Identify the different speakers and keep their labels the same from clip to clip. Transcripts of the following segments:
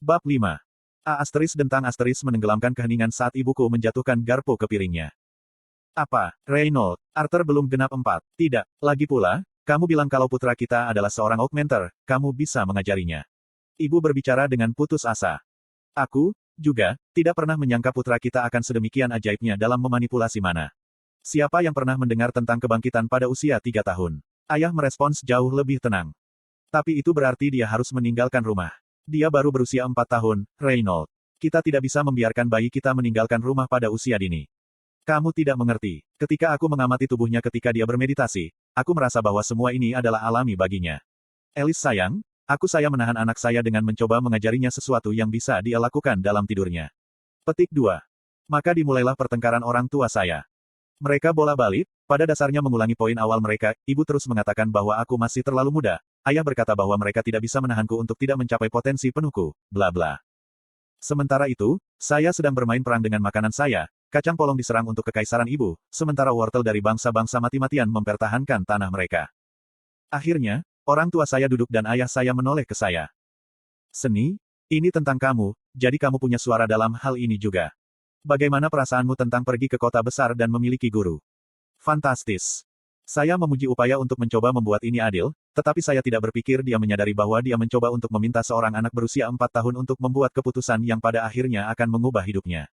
Speaker 1: Bab 5. Dentang menenggelamkan keheningan saat ibuku menjatuhkan garpu ke piringnya. Apa, Reynold? Arthur belum genap 4. Tidak, lagi pula, kamu bilang kalau putra kita adalah seorang augmenter, kamu bisa mengajarinya. Ibu berbicara dengan putus asa. Aku, juga, tidak pernah menyangka putra kita akan sedemikian ajaibnya dalam memanipulasi mana. Siapa yang pernah mendengar tentang kebangkitan pada usia 3 tahun? Ayah merespons jauh lebih tenang. Tapi itu berarti dia harus meninggalkan rumah. Dia baru berusia 4 tahun, Reynold. Kita tidak bisa membiarkan bayi kita meninggalkan rumah pada usia dini. Kamu tidak mengerti. Ketika aku mengamati tubuhnya ketika dia bermeditasi, aku merasa bahwa semua ini adalah alami baginya. Alice sayang, saya menahan anak saya dengan mencoba mengajarinya sesuatu yang bisa dia lakukan dalam tidurnya. Petik 2. Maka dimulailah pertengkaran orang tua saya. Mereka bola-balik, pada dasarnya mengulangi poin awal mereka, ibu terus mengatakan bahwa aku masih terlalu muda, ayah berkata bahwa mereka tidak bisa menahanku untuk tidak mencapai potensi penuhku, bla bla. Sementara itu, saya sedang bermain perang dengan makanan saya, kacang polong diserang untuk kekaisaran ibu, sementara wortel dari bangsa-bangsa mati-matian mempertahankan tanah mereka. Akhirnya, orang tua saya duduk dan ayah saya menoleh ke saya. Seni, ini tentang kamu, jadi kamu punya suara dalam hal ini juga. Bagaimana perasaanmu tentang pergi ke kota besar dan memiliki guru? Fantastis. Saya memuji upaya untuk mencoba membuat ini adil, tetapi saya tidak berpikir dia menyadari bahwa dia mencoba untuk meminta seorang anak berusia 4 tahun untuk membuat keputusan yang pada akhirnya akan mengubah hidupnya.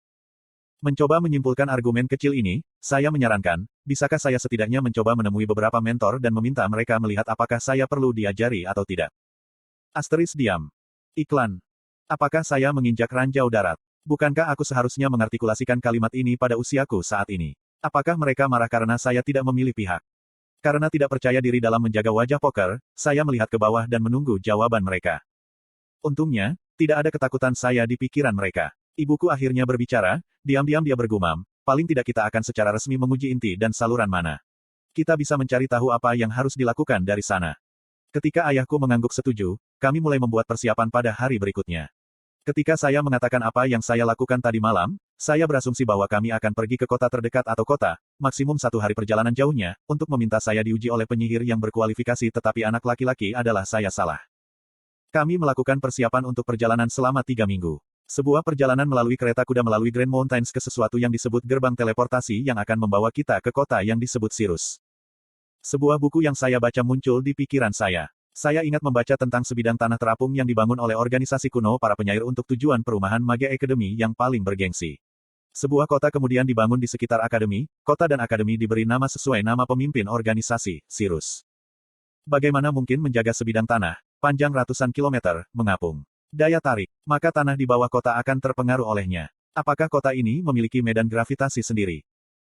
Speaker 1: Mencoba menyimpulkan argumen kecil ini, saya menyarankan, bisakah saya setidaknya mencoba menemui beberapa mentor dan meminta mereka melihat apakah saya perlu diajari atau tidak. Diam. Iklan. Apakah saya menginjak ranjau darat? Bukankah aku seharusnya mengartikulasikan kalimat ini pada usiaku saat ini? Apakah mereka marah karena saya tidak memilih pihak? Karena tidak percaya diri dalam menjaga wajah poker, saya melihat ke bawah dan menunggu jawaban mereka. Untungnya, tidak ada ketakutan saya di pikiran mereka. Ibuku akhirnya berbicara, diam-diam dia bergumam, paling tidak kita akan secara resmi menguji inti dan saluran mana. Kita bisa mencari tahu apa yang harus dilakukan dari sana. Ketika ayahku mengangguk setuju, kami mulai membuat persiapan pada hari berikutnya. Ketika saya mengatakan apa yang saya lakukan tadi malam, saya berasumsi bahwa kami akan pergi ke kota terdekat atau kota, maksimum 1 hari perjalanan jauhnya, untuk meminta saya diuji oleh penyihir yang berkualifikasi tetapi anak laki-laki adalah saya salah. Kami melakukan persiapan untuk perjalanan selama 3 minggu. Sebuah perjalanan melalui kereta kuda melalui Grand Mountains ke sesuatu yang disebut gerbang teleportasi yang akan membawa kita ke kota yang disebut Sirus. Sebuah buku yang saya baca muncul di pikiran saya. Saya ingat membaca tentang sebidang tanah terapung yang dibangun oleh organisasi kuno para penyair untuk tujuan perumahan Mage Academy yang paling bergengsi. Sebuah kota kemudian dibangun di sekitar akademi, kota dan akademi diberi nama sesuai nama pemimpin organisasi, Sirus. Bagaimana mungkin menjaga sebidang tanah, panjang ratusan kilometer, mengapung? Daya tarik, maka tanah di bawah kota akan terpengaruh olehnya. Apakah kota ini memiliki medan gravitasi sendiri?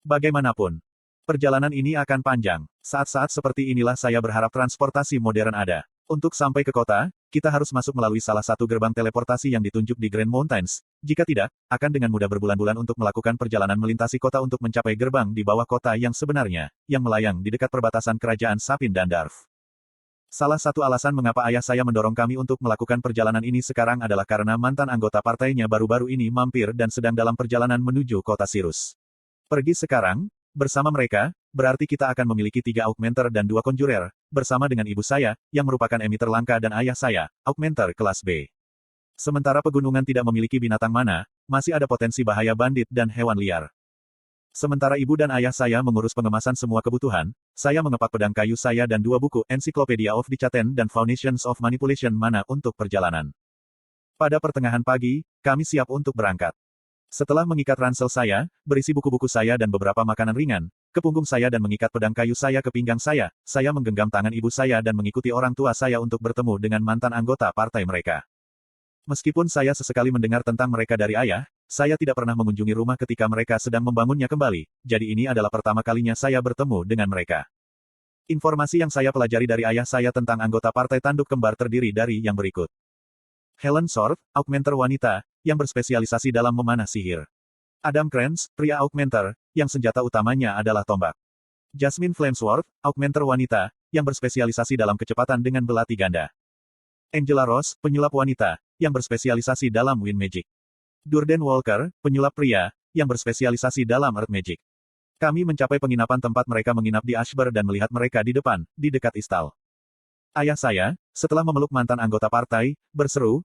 Speaker 1: Bagaimanapun, perjalanan ini akan panjang. Saat-saat seperti inilah saya berharap transportasi modern ada. Untuk sampai ke kota, kita harus masuk melalui salah satu gerbang teleportasi yang ditunjuk di Grand Mountains. Jika tidak, akan dengan mudah berbulan-bulan untuk melakukan perjalanan melintasi kota untuk mencapai gerbang di bawah kota yang sebenarnya, yang melayang di dekat perbatasan kerajaan Sapin dan Darf. Salah satu alasan mengapa ayah saya mendorong kami untuk melakukan perjalanan ini sekarang adalah karena mantan anggota partainya baru-baru ini mampir dan sedang dalam perjalanan menuju kota Sirus. Pergi sekarang, bersama mereka, berarti kita akan memiliki 3 augmenter dan 2 conjurer, bersama dengan ibu saya, yang merupakan emitter langka dan ayah saya, augmenter kelas B. Sementara pegunungan tidak memiliki binatang mana, masih ada potensi bahaya bandit dan hewan liar. Sementara ibu dan ayah saya mengurus pengemasan semua kebutuhan, saya mengepak pedang kayu saya dan 2 buku Encyclopedia of Dichaten dan Foundations of Manipulation mana untuk perjalanan. Pada pertengahan pagi, kami siap untuk berangkat. Setelah mengikat ransel saya, berisi buku-buku saya dan beberapa makanan ringan, ke punggung saya dan mengikat pedang kayu saya ke pinggang saya menggenggam tangan ibu saya dan mengikuti orang tua saya untuk bertemu dengan mantan anggota partai mereka. Meskipun saya sesekali mendengar tentang mereka dari ayah, saya tidak pernah mengunjungi rumah ketika mereka sedang membangunnya kembali, jadi ini adalah pertama kalinya saya bertemu dengan mereka. Informasi yang saya pelajari dari ayah saya tentang anggota partai tanduk kembar terdiri dari yang berikut. Helen Sword, augmenter wanita, yang berspesialisasi dalam memanah sihir. Adam Kranz, pria augmenter, yang senjata utamanya adalah tombak. Jasmine Flamesworth, augmenter wanita, yang berspesialisasi dalam kecepatan dengan belati ganda. Angela Ross, penyulap wanita, yang berspesialisasi dalam wind magic. Durden Walker, penyulap pria, yang berspesialisasi dalam earth magic. Kami mencapai penginapan tempat mereka menginap di Ashburn dan melihat mereka di depan, di dekat istal. Ayah saya, setelah memeluk mantan anggota partai, berseru,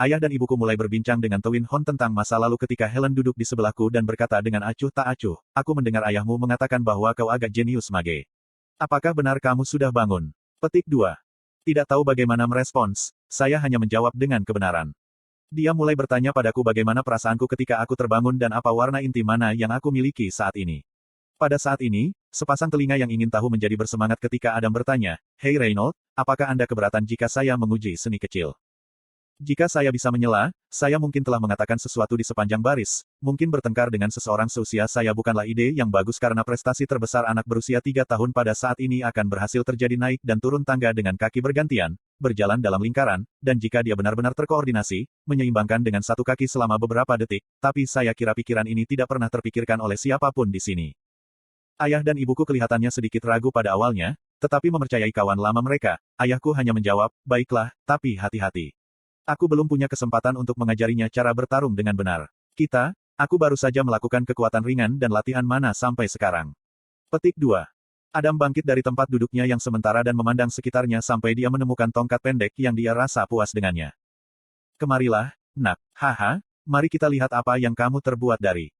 Speaker 1: ayah dan ibuku mulai berbincang dengan Twin Hon tentang masa lalu ketika Helen duduk di sebelahku dan berkata dengan acuh tak acuh, aku mendengar ayahmu mengatakan bahwa kau agak jenius mage. Apakah benar kamu sudah bangun? Petik 2. Tidak tahu bagaimana merespons, saya hanya menjawab dengan kebenaran. Dia mulai bertanya padaku bagaimana perasaanku ketika aku terbangun dan apa warna inti mana yang aku miliki saat ini. Pada saat ini, sepasang telinga yang ingin tahu menjadi bersemangat ketika Adam bertanya, "Hey Reynold, apakah Anda keberatan jika saya menguji seni kecil?" Jika saya bisa menyela, saya mungkin telah mengatakan sesuatu di sepanjang baris. Mungkin bertengkar dengan seseorang seusia saya bukanlah ide yang bagus karena prestasi terbesar anak berusia 3 tahun pada saat ini akan berhasil terjadi naik dan turun tangga dengan kaki bergantian, berjalan dalam lingkaran, dan jika dia benar-benar terkoordinasi, menyeimbangkan dengan satu kaki selama beberapa detik, tapi saya kira pikiran ini tidak pernah terpikirkan oleh siapapun di sini. Ayah dan ibuku kelihatannya sedikit ragu pada awalnya, tetapi mempercayai kawan lama mereka. Ayahku hanya menjawab, baiklah, tapi hati-hati. Aku belum punya kesempatan untuk mengajarinya cara bertarung dengan benar. Aku baru saja melakukan kekuatan ringan dan latihan mana sampai sekarang. Petik 2. Adam bangkit dari tempat duduknya yang sementara dan memandang sekitarnya sampai dia menemukan tongkat pendek yang dia rasa puas dengannya. Kemarilah, nak, haha, mari kita lihat apa yang kamu terbuat dari